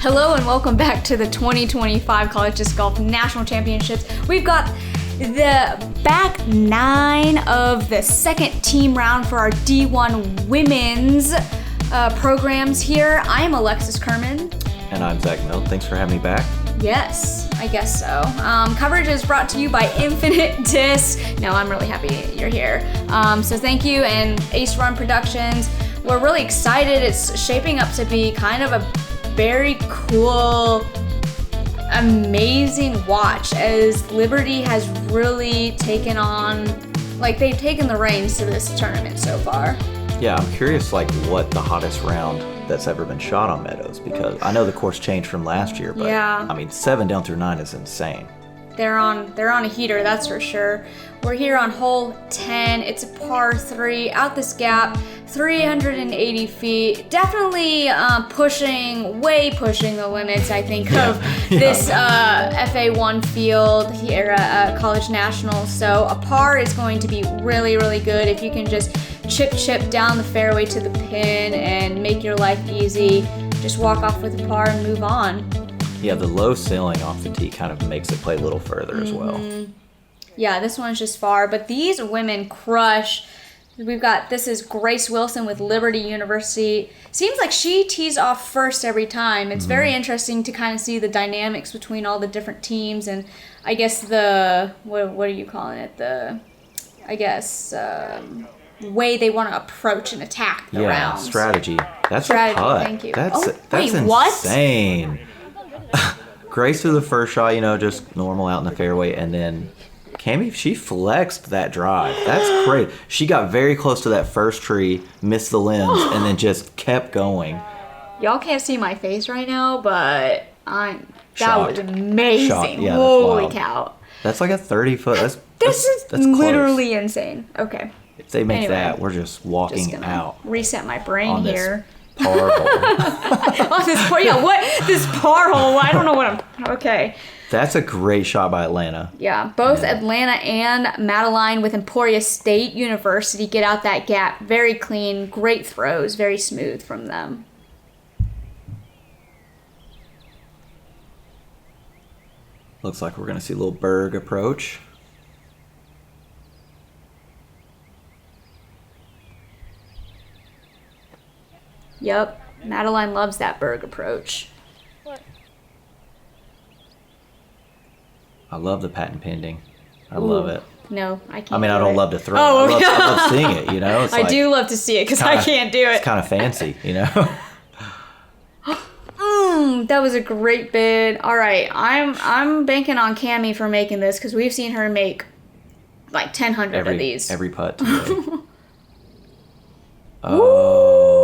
Hello and welcome back to the 2025 Collegiate Golf National Championships. We've got the back 9 of the second team round for our D1 women's programs here. I am Alexis Kerman. And I'm Zach Mill. Thanks for having me back. Yes, I guess so. Coverage is brought to you by Infinite Disc. No, I'm really happy you're here. So thank you, and Ace Run Productions. We're really excited. It's shaping up to be kind of a very cool, amazing watch as Liberty has really taken on, they've taken the reins to this tournament so far. Yeah, I'm curious what the hottest round that's ever been shot on Meadows, because I know the course changed from last year, but yeah. I mean 7 down through 9 is insane. They're on a heater, that's for sure. We're here on hole 10. It's a par 3 out this gap, 380 feet. Definitely way pushing the limits, I think, of this FA1 field here at College National. So a par is going to be really, really good if you can just chip down the fairway to the pin and make your life easy. Just walk off with a par and move on. Yeah, the low ceiling off the tee kind of makes it play a little further as well. Yeah, this one's just far, but these women crush. This is Grace Wilson with Liberty University. Seems like she tees off first every time. It's very interesting to kind of see the dynamics between all the different teams, and I guess what are you calling it? Way they want to approach and attack the rounds. Strategy. That's a putt. Thank you. That's insane. Grace threw the first shot, just normal out in the fairway, and then Cami, she flexed that drive. That's great. She got very close to that first tree, missed the lens, and then just kept going. Y'all can't see my face right now, but that Shocked. was amazing. Shocked. Yeah, Holy cow. That's like a 30-foot. That's literally close. Insane. Okay. If they make that, we're just walking out. Reset my brain on here. This par hole. On this par, this par hole? I don't know what okay. That's a great shot by Atlanta. Yeah, both Atlanta and Madeline with Emporia State University get out that gap. Very clean, great throws, very smooth from them. Looks like we're going to see a little Berg approach. Yep, Madeline loves that Berg approach. I love the patent pending. I love it. No, I can't. I mean, I don't love to throw it. I love seeing it, It's I do love to see it because I can't do it. It's kind of fancy, That was a great bid. All right, I'm banking on Cami for making this because we've seen her make 1,000 of these. Every putt today. Oh.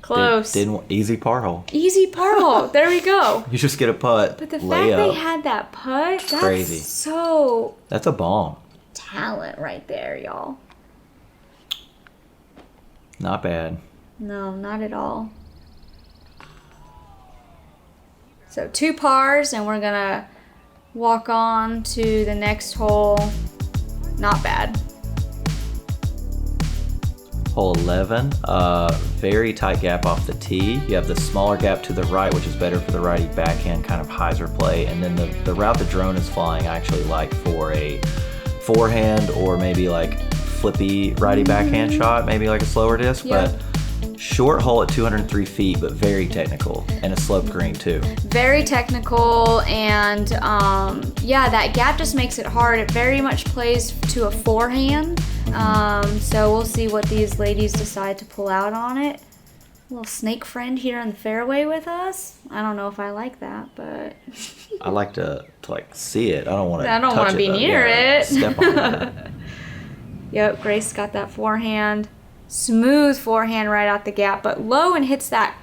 Close. Easy par hole. Easy par hole. There we go. You just get a putt. But the fact they had that putt, that's crazy. That's a bomb. Talent right there, y'all. Not bad. No, not at all. So 2 pars, and we're gonna walk on to the next hole. Not bad. Hole 11, very tight gap off the tee. You have the smaller gap to the right, which is better for the righty backhand kind of hyzer play. And then the route the drone is flying, I actually like for a forehand or maybe flippy righty backhand shot, maybe a slower disc. Yeah. But short hole at 203 feet, but very technical, and a sloped green too. Very technical, and that gap just makes it hard. It very much plays to a forehand. So we'll see what these ladies decide to pull out on it. A little snake friend here in the fairway with us. I don't know if I like that, but I like to see it. I don't want to be near it. Step on it. Yep, Grace got that forehand. Smooth forehand right out the gap, but low and hits that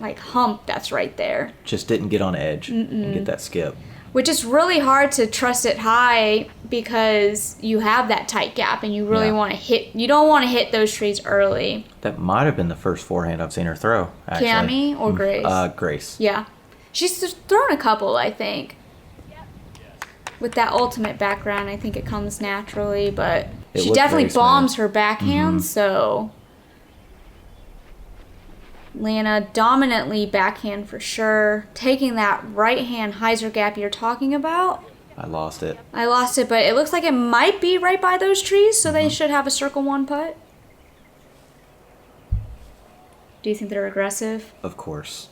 hump that's right there. Just didn't get on edge and get that skip. Which is really hard to trust it high because you have that tight gap and you really want to hit. You don't want to hit those trees early. That might have been the first forehand I've seen her throw, actually. Cami or Grace? Grace. Yeah. She's thrown a couple, I think. With that ultimate background, I think it comes naturally, but she definitely bombs her backhand, so Lana dominantly backhand for sure, taking that right-hand hyzer gap you're talking about. I lost it. I lost it, but it looks like it might be right by those trees, so they should have a circle one putt. Do you think they're aggressive? Of course.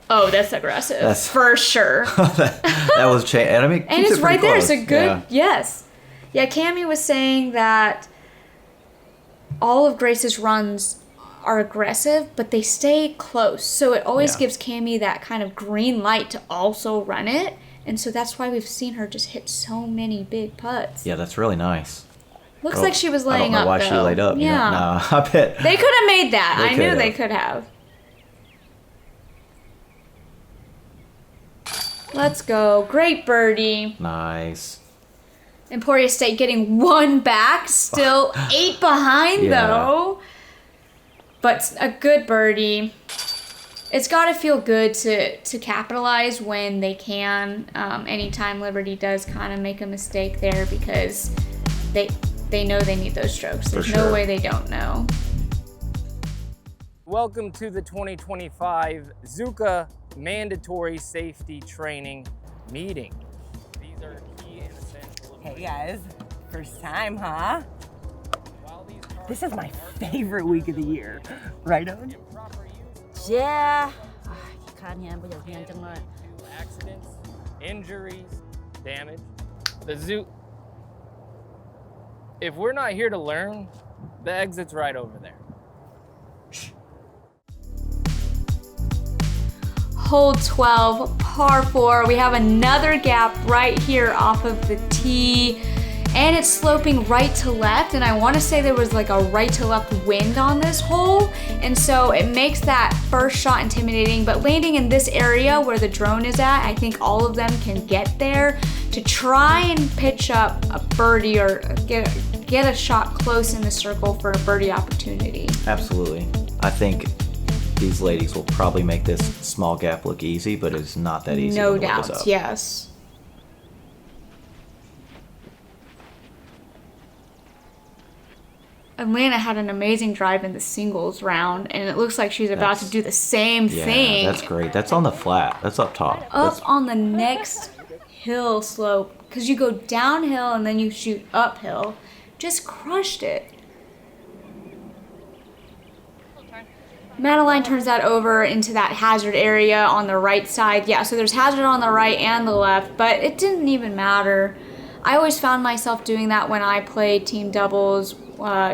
Oh, that's aggressive. For sure. that was change. And I mean, and it's right there. It's a good, yeah. Yes. Yeah, Cami was saying that all of Grace's runs are aggressive, but they stay close. So it always gives Cami that kind of green light to also run it. And so that's why we've seen her just hit so many big putts. Yeah, that's really nice. Looks like she was laying up, I don't know why she laid up. Yeah. No, I bet. They could have made that. I knew they could have. Let's go. Great birdie. Nice. Emporia State getting one back. Still 8 behind, though. But a good birdie. It's got to feel good to capitalize when they can. Anytime Liberty does kind of make a mistake there, because they know they need those strokes. There's no way they don't know. Welcome to the 2025 Zuka Mandatory Safety Training Meeting. These are key and essential. Hey guys, first time, huh? This is my favorite week of the year. Right on? Yeah. 看起来不小心真的 Accidents, injuries, damage. The zoo. If we're not here to learn, the exit's right over there. Hole 12, par 4. We have another gap right here off of the tee, and it's sloping right to left, and I want to say there was like a right to left wind on this hole, and so it makes that first shot intimidating. But landing in this area where the drone is at, I think all of them can get there to try and pitch up a birdie or get a shot close in the circle for a birdie opportunity. Absolutely. I think these ladies will probably make this small gap look easy, but it's not that easy. No doubt, yes. Atlanta had an amazing drive in the singles round, and it looks like she's about to do the same thing. Yeah, that's great. That's on the flat. That's up top. On the next hill slope, because you go downhill and then you shoot uphill. Just crushed it. Madeline turns that over into that hazard area on the right side. Yeah, so there's hazard on the right and the left, but it didn't even matter. I always found myself doing that when I played team doubles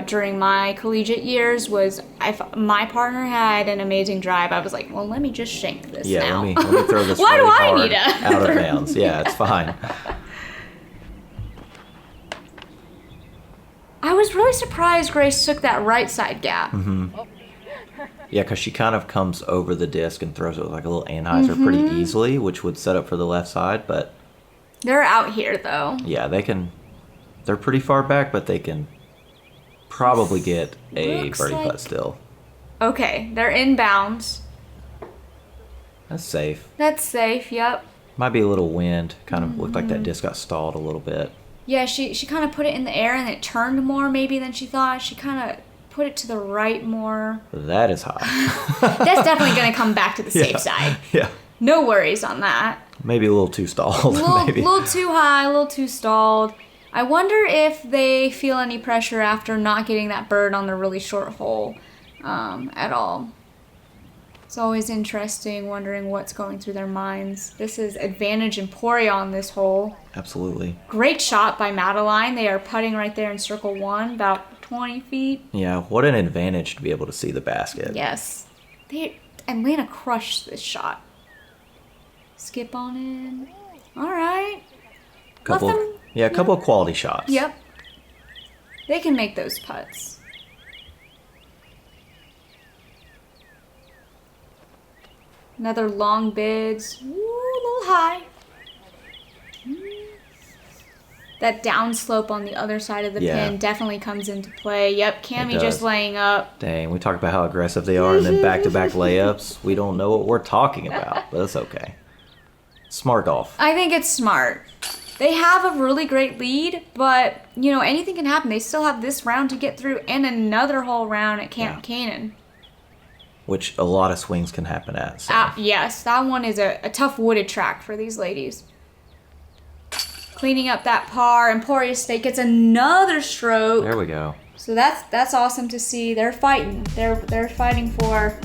during my collegiate years. My partner had an amazing drive. I was like, well, let me just shank this now. Let me throw this Why really do I hard need to out of bounds. Yeah, it's fine. I was really surprised Grace took that right side gap. Yeah, because she kind of comes over the disc and throws it with like a little anhyzer pretty easily, which would set up for the left side, but... They're out here, though. Yeah, they're pretty far back, but they can probably get a birdie putt still. Okay, they're inbounds. That's safe. That's safe, yep. Might be a little wind. Kind of looked like that disc got stalled a little bit. Yeah, she kind of put it in the air and it turned more maybe than she thought. She kind of put it to the right more. That is high. That's definitely going to come back to the safe side. Yeah. No worries on that. Maybe a little too stalled. A maybe. little too high, a little too stalled. I wonder if they feel any pressure after not getting that bird on the really short hole at all. It's always interesting wondering what's going through their minds. This is advantage Emporia on this hole. Absolutely. Great shot by Madeline. They are putting right there in circle 1, about 20 feet. Yeah, what an advantage to be able to see the basket. Yes. Atlanta crushed this shot. Skip on in. All right. A couple of quality shots. Yep. They can make those putts. Another long bids. Ooh, a little high. That downslope on the other side of the pin definitely comes into play. Yep, Cami just laying up. Dang, we talked about how aggressive they are, and then back-to-back layups. We don't know what we're talking about, but that's okay. Smart golf. I think it's smart. They have a really great lead, but, anything can happen. They still have this round to get through and another whole round at Camp Canaan. which a lot of swings can happen at. So. Yes, that one is a tough wooded track for these ladies. Cleaning up that par. Emporia State gets another stroke. There we go. So that's awesome to see. They're fighting. They're fighting for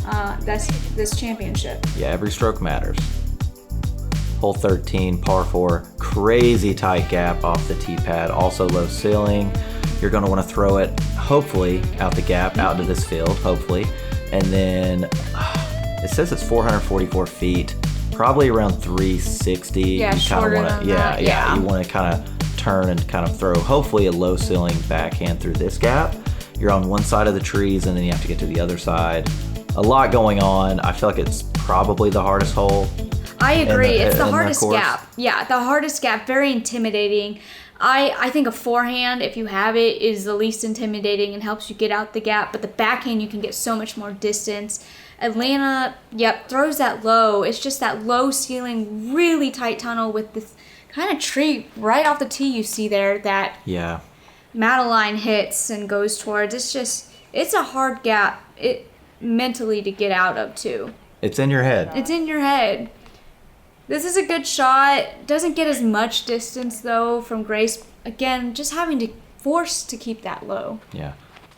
this championship. Yeah, every stroke matters. Hole 13, par 4, crazy tight gap off the tee pad, also low ceiling. You're going to want to throw it, hopefully, out the gap, out into this field, hopefully. And then it says it's 444 feet, probably around 360. Yeah, you shorter wanna, than that. Yeah. You want to kind of turn and kind of throw, hopefully, a low ceiling backhand through this gap. You're on one side of the trees, and then you have to get to the other side. A lot going on. I feel like it's probably the hardest hole. I agree. It's the in hardest course. gap. Yeah, the hardest gap. Very intimidating. I think a forehand, if you have it, is the least intimidating and helps you get out the gap. But the backhand, you can get so much more distance. Atlanta, yep, throws that low. It's just that low ceiling, really tight tunnel with this kind of tree right off the tee you see there that Yeah. Madeline hits and goes towards. It's a hard gap mentally to get out of, too. It's in your head. It's in your head. This is a good shot. Doesn't get as much distance, though, from Grace. Again, just having to force to keep that low. Yeah.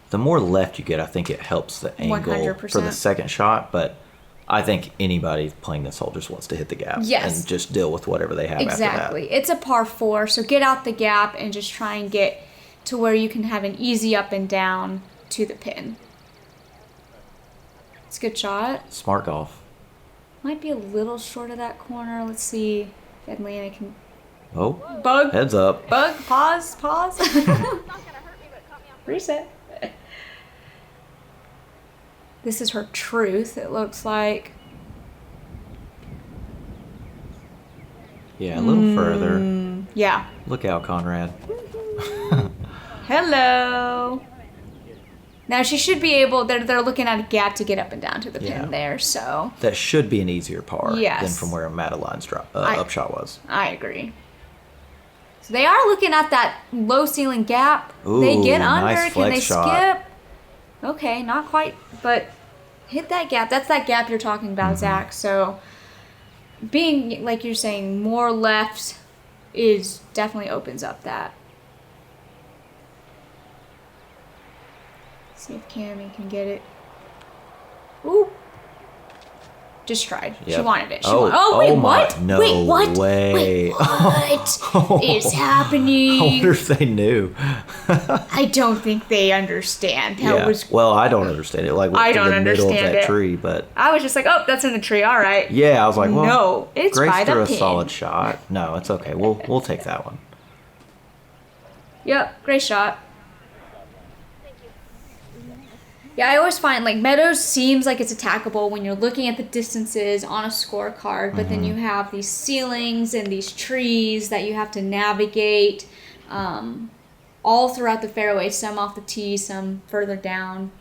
The more left you get, I think it helps the angle 100%. for the second shot, but I think anybody playing this hole just wants to hit the gap and just deal with whatever they have after that. Exactly. It's a par 4, so get out the gap and just try and get to where you can have an easy up and down to the pin. It's a good shot. Smart golf. Might be a little short of that corner. Let's see if Atlanta can... Oh, Bug. heads up. Bug. Pause. Reset. This is her truth, it looks like. Yeah, a little further. Yeah. Look out, Conrad. Hello. Now she should be able, they're looking at a gap to get up and down to the Yeah. pin there, so That should be an easier par Yes. than from where Madeline's upshot was. I agree. So they are looking at that low ceiling gap. They Ooh, get under, nice can they flex shot. skip? Okay, not quite, but hit that gap. That's that gap you're talking about, Zach. So being, like you're saying, more left is definitely opens up that. See if Cami can get it. Ooh. Just tried. She Yep. wanted it. Oh, wait, oh my- what? no wait, what? way. Wait, what is happening? I wonder if they knew. I don't think they understand. That was. Well, I don't understand it. Like I in don't the middle of understand that it. tree, but I was just like, oh, that's in the tree. All right. yeah, I was like, well, No, it's Grace by the threw a pin. solid shot. No, it's okay. We'll take that one. Yep, great shot. Yeah, I always find like Meadows seems like it's attackable when you're looking at the distances on a scorecard, but then you have these ceilings and these trees that you have to navigate all throughout the fairway, some off the tee, some further down.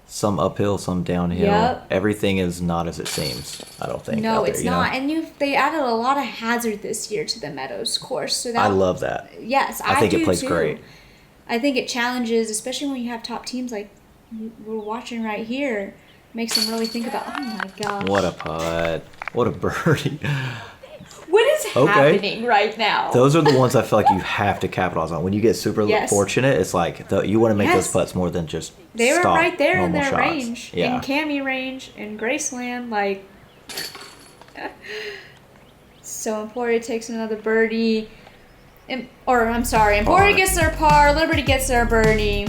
Some uphill, some downhill. Yep. Everything is not as it seems, I don't think. No, out there, it's you know? not. And they added a lot of hazard this year to the Meadows course. So that, I love that. Yes, I think do it plays too. great. I think it challenges, especially when you have top teams like we're watching right here. Makes them really think about, oh my gosh. What a putt. What a birdie. What is happening right now? Those are the ones I feel like you have to capitalize on. When you get super Yes. fortunate, it's like you want to make Yes. those putts more than just They were stop right there in normal their shots. range, Yeah. in Cami range, in Graceland, like. So Emporia takes another birdie. Emporia Par. gets their par, Liberty gets their birdie.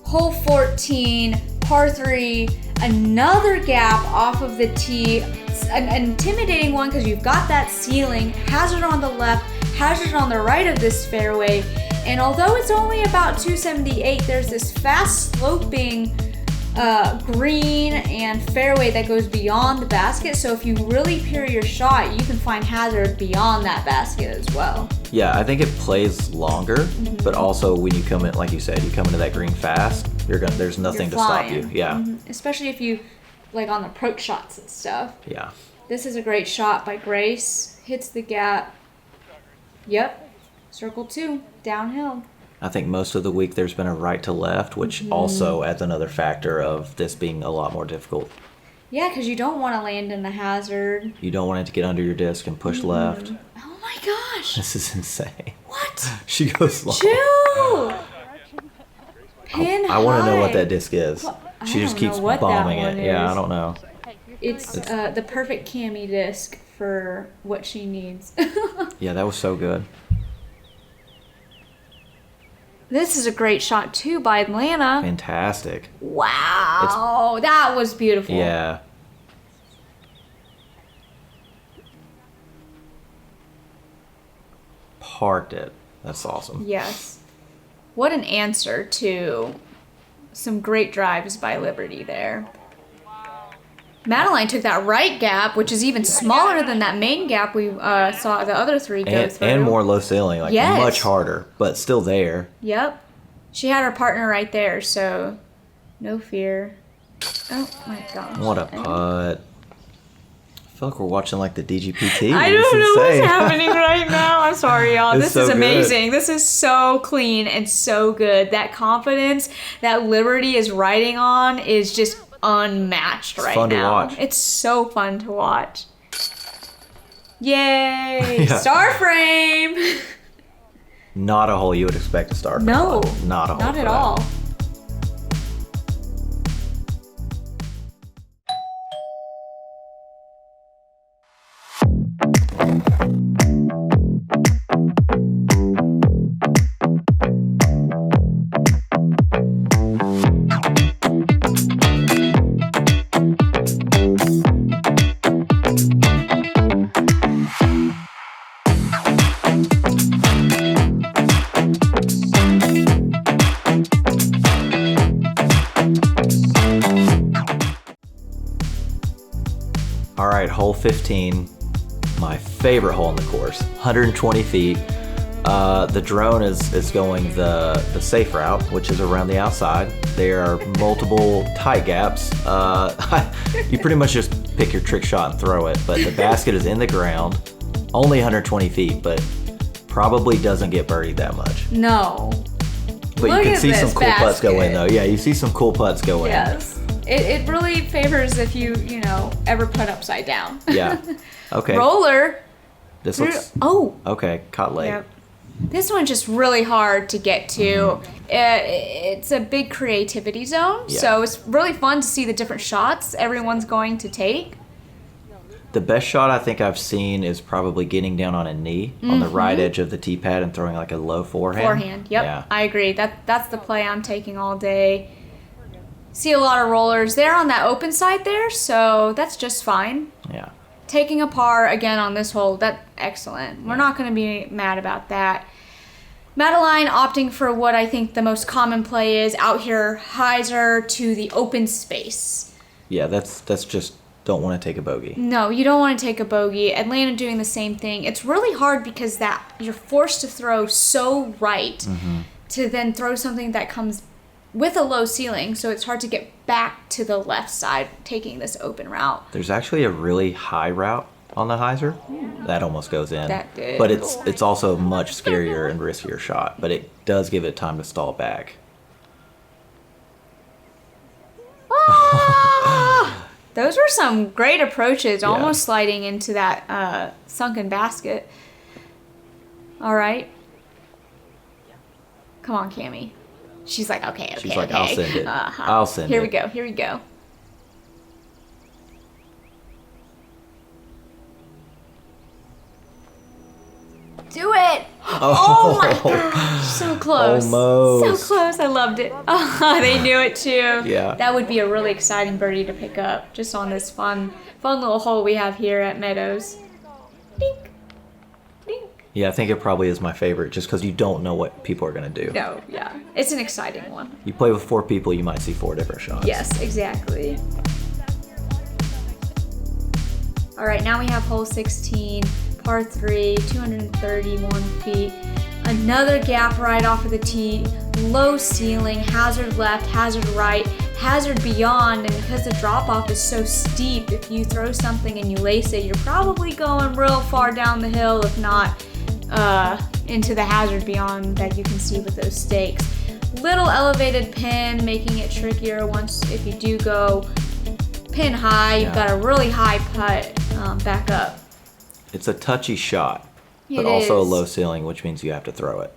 Hole 14, par 3, another gap off of the tee. It's an intimidating one because you've got that ceiling, hazard on the left, hazard on the right of this fairway. And although it's only about 278, there's this fast sloping green and fairway that goes beyond the basket. So if you really pure your shot, you can find hazard beyond that basket as well. Yeah, I think it plays longer, Mm-hmm. but also when you come in, like you said, you come into that green fast, there's nothing to stop you. Yeah. Mhm. Especially if you, like on the approach shots and stuff. Yeah. This is a great shot by Grace. Hits the gap. Yep. Circle 2. Downhill. I think most of the week there's been a right to left, which also adds another factor of this being a lot more difficult. Yeah, because you don't want to land in the hazard. You don't want it to get under your disc and push left. Oh my gosh. This is insane. What? She goes long. Chill. Pin I want to know what high. that disc is. I She just don't know keeps what that bombing one it. Yeah, is. I don't know. It's the perfect Cami disc for what she needs. Yeah, that was so good. This is a great shot too by Atlanta. Fantastic. Wow, that was beautiful. Yeah. Parked it. That's awesome. Yes. What an answer to some great drives by Liberty there. Madeline took that right gap, which is even smaller than that main gap we saw the other three go through. And more low ceiling, like Yes. much harder, but still there. Yep. She had her partner right there, so no fear. Oh my gosh. What a putt. I feel like we're watching like the DGPT. I It's don't know insane. what's happening right now. I'm sorry, y'all. It's This so is good. amazing. This is so clean and so good. That confidence that Liberty is riding on is just unmatched right fun to now. watch. It's so fun to watch. Yay! Yeah. Star frame! Not a hole you would expect to start. No, from. Not a hole. not for at that. all. All right, hole 15, my favorite hole in the course, 120 feet. The drone is going the safe route, which is around the outside. There are multiple tight gaps. You pretty much just pick your trick shot and throw it, but the basket is in the ground, only 120 feet, but probably doesn't get birdied that much. No. But Look you can at see some this cool putts go in basket. though. Yeah, you see some cool putts go in. Yes. It really favors if you ever put upside down. Yeah. Okay. Roller. This looks Oh. okay. Caught late. Yep. This one's just really hard to get to. It's a big creativity zone, Yeah. so it's really fun to see the different shots everyone's going to take. The best shot I think I've seen is probably getting down on a knee on the right edge of the tee pad and throwing like a low forehand. Forehand, yep, Yeah. I agree. That's the play I'm taking all day. See a lot of rollers. They're on that open side there, so that's just fine. Yeah. Taking a par again on this hole, that's excellent. We're not going to be mad about that. Madeline opting for what I think the most common play is out here, hyzer to the open space. Yeah, that's just don't want to take a bogey. No, you don't want to take a bogey. Atlanta doing the same thing. It's really hard because that you're forced to throw so right to then throw something that comes with a low ceiling, so it's hard to get back to the left side taking this open route. There's actually a really high route on the hyzer. That almost goes in. That did. But it's also a much scarier and riskier shot, but it does give it time to stall back. Ah! Those were some great approaches, almost sliding into that sunken basket. All right. Come on, Cami. She's like, okay. She's like, I'll send it. I'll send Here it. we go. Here we go. Do it! Oh my gosh, so close. Almost. So close. I loved it. Oh, they knew it too. Yeah. That would be a really exciting birdie to pick up just on this fun little hole we have here at Meadows. Dink. Dink. Yeah, I think it probably is my favorite just because you don't know what people are going to do. No, yeah. It's an exciting one. You play with 4 people, you might see 4 different shots. Yes, exactly. All right, now we have hole 16, par 3, 231 feet. Another gap right off of the tee, low ceiling, hazard left, hazard right, hazard beyond, and because the drop off is so steep, if you throw something and you lace it, you're probably going real far down the hill, if not into the hazard beyond that you can see with those stakes. Little elevated pin, making it trickier if you do go pin high. You've got a really high putt back up. It's a touchy shot, but It also a is. low ceiling, which means you have to throw it.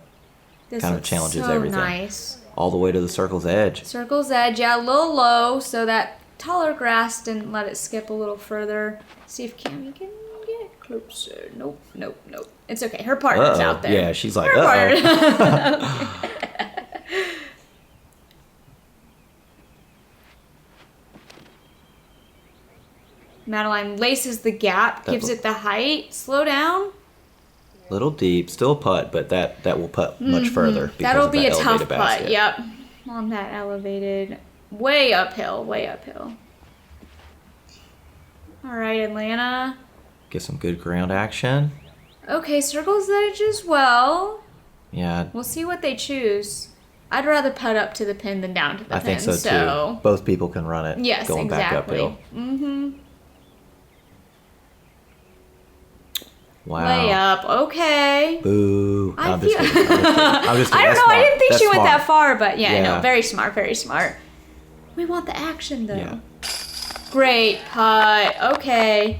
This Kind of looks challenges so everything. Nice. All the way to the circle's edge. Circle's edge, yeah, a little low, so that taller grass didn't let it skip a little further. See if Cami can get closer. Nope. It's okay. Her partner's out there. Yeah, she's like, Her uh-oh. Madeline laces the gap, gives it the height. Slow down. Little deep, still a putt, but that will putt much further. Because That'll of be that a tough elevated putt. basket. Yep. On that elevated, way uphill. All right, Atlanta. Get some good ground action. Okay, circle's edge as well. Yeah, We'll see what they choose. I'd rather putt up to the pin than down to the I pin. think so too. Both people can run it. Yes, going exactly. back uphill. Wow. Way up. Okay. Boo. No, I I'm just feel- kidding. I'm just kidding. I don't That's know. I smart. didn't think That's she went smart. that far, but yeah, Yeah. no, very smart, very smart. We want the action though. Yeah. Great putt. Okay.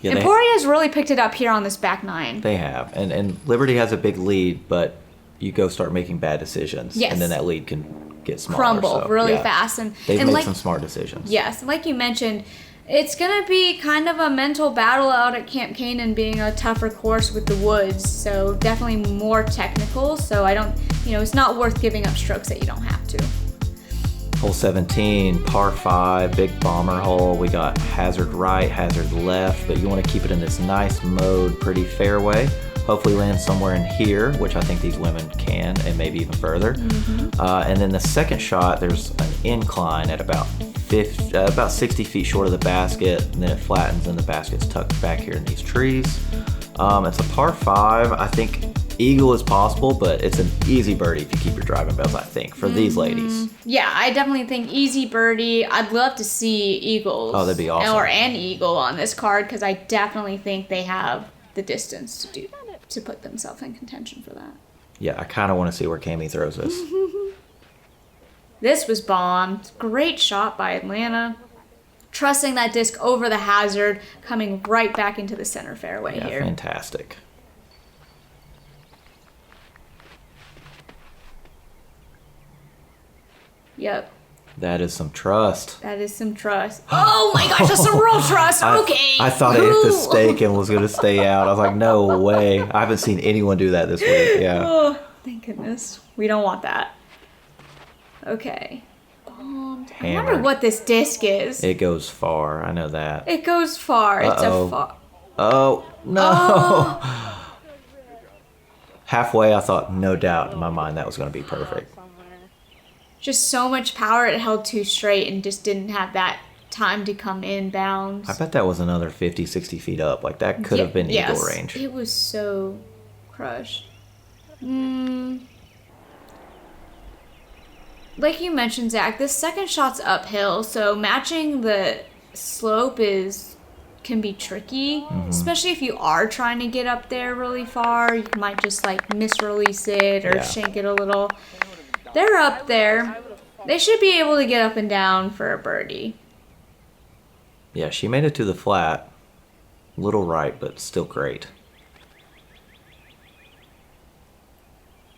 Yeah, Emporia's really picked it up here on this back nine. they have. And Liberty has a big lead, but you go start making bad decisions. Yes. And then that lead can get smaller. Crumble so, really yeah. fast, and They've and made like some smart decisions. yes, like you mentioned, it's gonna be kind of a mental battle out at Camp Canaan, being a tougher course with the woods. So definitely more technical. So I don't, it's not worth giving up strokes that you don't have to. Hole 17, par 5, big bomber hole. We got hazard right, hazard left, but you want to keep it in this nice mode, pretty fairway. Hopefully land somewhere in here, which I think these women can, and maybe even further. And then the second shot, there's an incline at about 60 feet short of the basket, and then it flattens and the basket's tucked back here in these trees. It's a par 5. I think eagle is possible, but it's an easy birdie if you keep your driving bells, I think, for these ladies. Yeah, I definitely think easy birdie. I'd love to see eagles. Oh, that'd be awesome. Or an eagle on this card, because I definitely think they have the distance to put themselves in contention for that. Yeah, I kind of want to see where Cami throws this. This was bombed. Great shot by Atlanta. Trusting that disc over the hazard, coming right back into the center fairway Yeah, here. fantastic. Yep, That is some trust. that is some trust. Oh my gosh, that's some real trust. Okay. I thought I hit the Ooh. stake and was going to stay out. I was like, no way. I haven't seen anyone do that this week. Yeah. Oh, thank goodness. We don't want that. Okay. Bombed. I wonder Hammered. what this disc is. It goes far. I know that. It goes far. It's Uh-oh. a far. Oh, no. Oh. Halfway, I thought, no doubt in my mind, that was going to be perfect. Just so much power. It held too straight and just didn't have that time to come inbounds. I bet that was another 50, 60 feet up. Like, that could have been eagle range. It was so crushed. Like you mentioned, Zach, this second shot's uphill, so matching the slope can be tricky, especially if you are trying to get up there really far. You might just like misrelease it or Yeah. shank it a little. They're up there. They should be able to get up and down for a birdie. Yeah, she made it to the flat. Little right, but still great.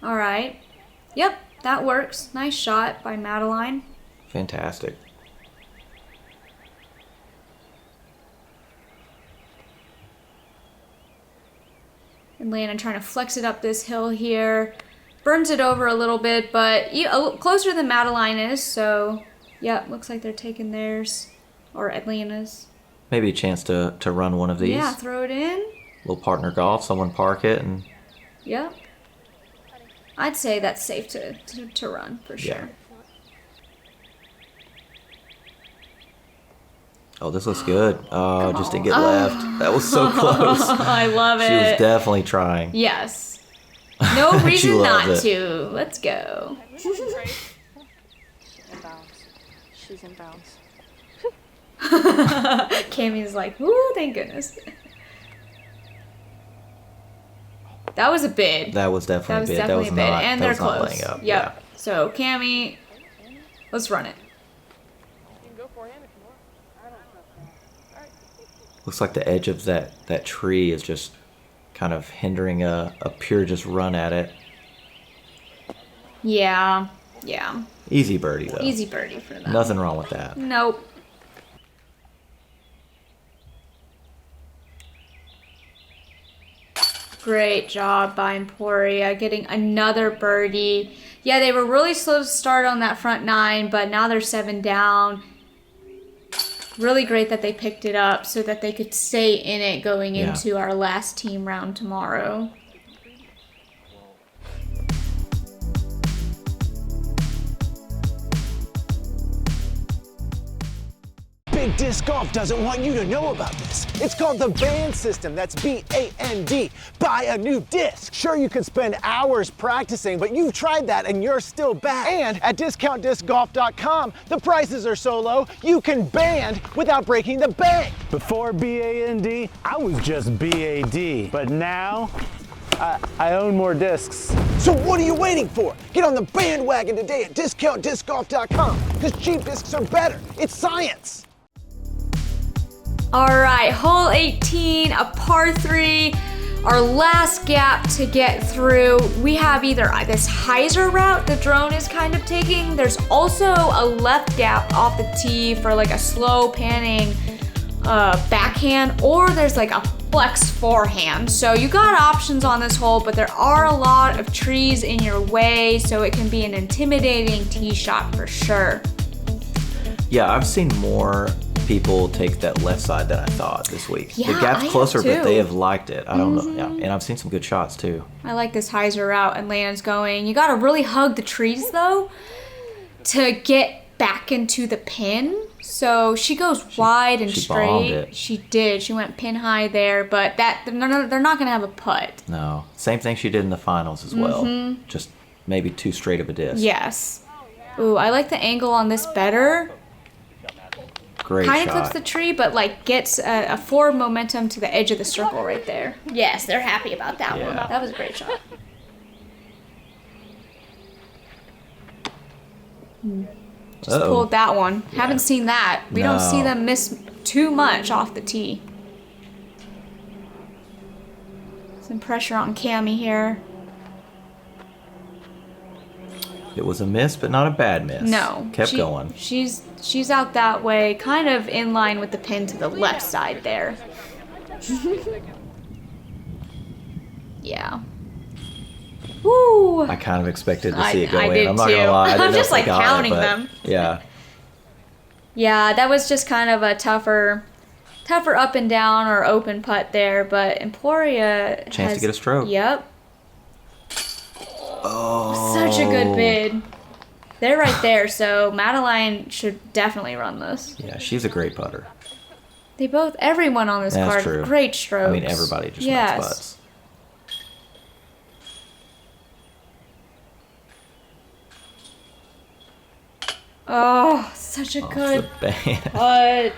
All right. Yep, that works. Nice shot by Madeline. Fantastic. Atlanta trying to flex it up this hill here. Burns it over a little bit, but a little closer than Madeline is, so yep, looks like they're taking theirs. Or Atlanta's. Maybe a chance to run one of these. Yeah, throw it in. Little partner golf, someone park it, and Yep. I'd say that's safe to run for sure. Yeah. Oh, this looks good. Oh, just didn't get left. That was so close. I love it. She was definitely trying. Yes. No She reason loves not it. to. Let's go. In bounds. She's in bounds. Cami's like, ooh, thank goodness. that was a bid. That was definitely a bid. Definitely a bid. Not, And that they're was not close. laying up. Yep. Yeah. So Cami, let's run it. Looks like the edge of that tree is just kind of hindering a pure just run at it. Yeah. Easy birdie though. Easy birdie for them. Nothing wrong with that. Nope. Great job by Emporia getting another birdie. Yeah, they were really slow to start on that front 9, but now they're 7 down. Really great that they picked it up so that they could stay in it going into our last team round tomorrow. Big Disc Golf doesn't want you to know about this. It's called the band system. That's B-A-N-D. Buy a new disc. Sure, you can spend hours practicing, but you've tried that and you're still back. And at discountdiscgolf.com, the prices are so low, you can band without breaking the bank. Before B-A-N-D, I was just B-A-D. But now, I own more discs. So what are you waiting for? Get on the bandwagon today at discountdiscgolf.com, because cheap discs are better. It's science. All right, hole 18, a par 3, our last gap to get through. We have either this hyzer route the drone is kind of taking. There's also a left gap off the tee for like a slow panning backhand, or there's like a flex forehand. So you got options on this hole, but there are a lot of trees in your way, so it can be an intimidating tee shot for sure. Yeah, I've seen more people take that left side than I thought this week. Yeah, the gap's I closer, have too. but they have liked it. I don't know. Yeah, and I've seen some good shots too. I like this hyzer route Atlanta's going. You gotta really hug the trees though to get back into the pin. So she goes wide and she bombed straight. it. She did. She went pin high there, but they're not gonna have a putt. No, same thing she did in the finals as well. Just maybe too straight of a disc. Yes. Ooh, I like the angle on this better. Great Kind of shot. clips the tree, but like gets a forward momentum to the edge of the circle right there. Yes, they're happy about that one. Yeah. That was a great shot. Just Uh-oh. pulled that one. Yeah. Haven't seen that. We don't see No. them miss too much off the tee. Some pressure on Cami here. It was a miss, but not a bad miss. No. Kept going. She's out that way, kind of in line with the pin to the left side there. Yeah. Woo! I kind of expected to I- see it go I in. did I'm not gonna too. lie. I didn't I'm know just, if they like, got it, counting but them. Yeah. Yeah, that was just kind of a tougher up and down or open putt there, but Emporia Chance to get a stroke. Yep. Oh. Such a good bid. They're right there, so Madeline should definitely run this. Yeah, she's a great putter. Everyone on this That's card, true. great strokes. I mean, everybody just yes. makes putts. Oh, such a Off good the band. putt.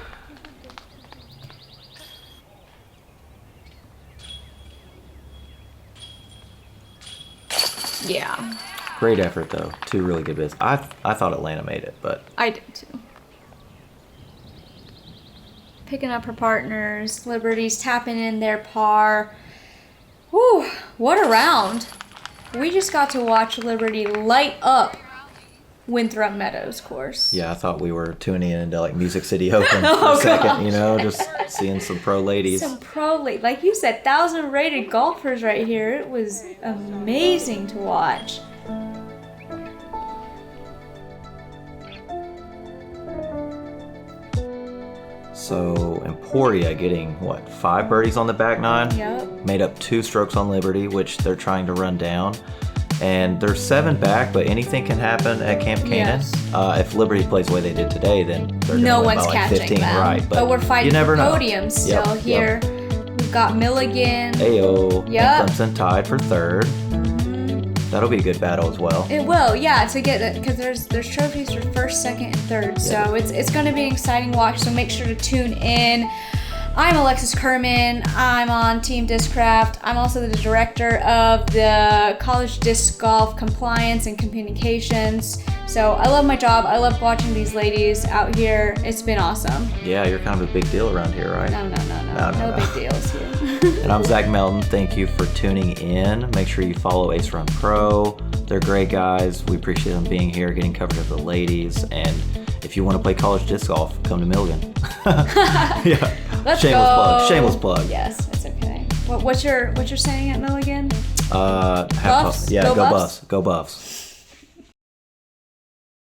Yeah, Great effort though. Two really good bids. I thought Atlanta made it, but I did too. Picking up her partners. Liberty's tapping in their par. Whew, what a round. We just got to watch Liberty light up Winthrop Meadows course. yeah, I thought we were tuning in into like Music City Open for a second, you know, just seeing some pro ladies. Some like you said, 1,000 rated golfers right here. It was amazing to watch. So Emporia getting what, 5 birdies on the back 9? Yep. Made up 2 strokes on Liberty, which they're trying to run down. And they're 7 back, but anything can happen at Camp Canaan. Yes. If Liberty plays the way they did today, then they're going to No win one's by like catching 15, them. right? But we're fighting you never for know. podiums still Yep, here. Yep. We've got Milligan. Ayo. Yep. And Clemson tied for 3rd. That'll be a good battle as well. It will, yeah, to get it, because there's trophies for 1st, 2nd, and 3rd. So it's going to be an exciting watch. So make sure to tune in. I'm Alexis Kerman. I'm on Team Discraft. I'm also the director of the College Disc Golf Compliance and Communications. So I love my job. I love watching these ladies out here. It's been awesome. Yeah, you're kind of a big deal around here, right? No big deals here. And I'm Zach Melton. Thank you for tuning in. Make sure you follow Ace Run Pro. They're great guys. We appreciate them being here, getting coverage of the ladies. And if you want to play college disc golf, come to Milligan. Yeah. Let's Shameless go. plug. Shameless plug. Yes, it's okay. What's your saying at Milligan? Go Buffs? Buffs. Go Go Buffs? Buffs. Go Buffs.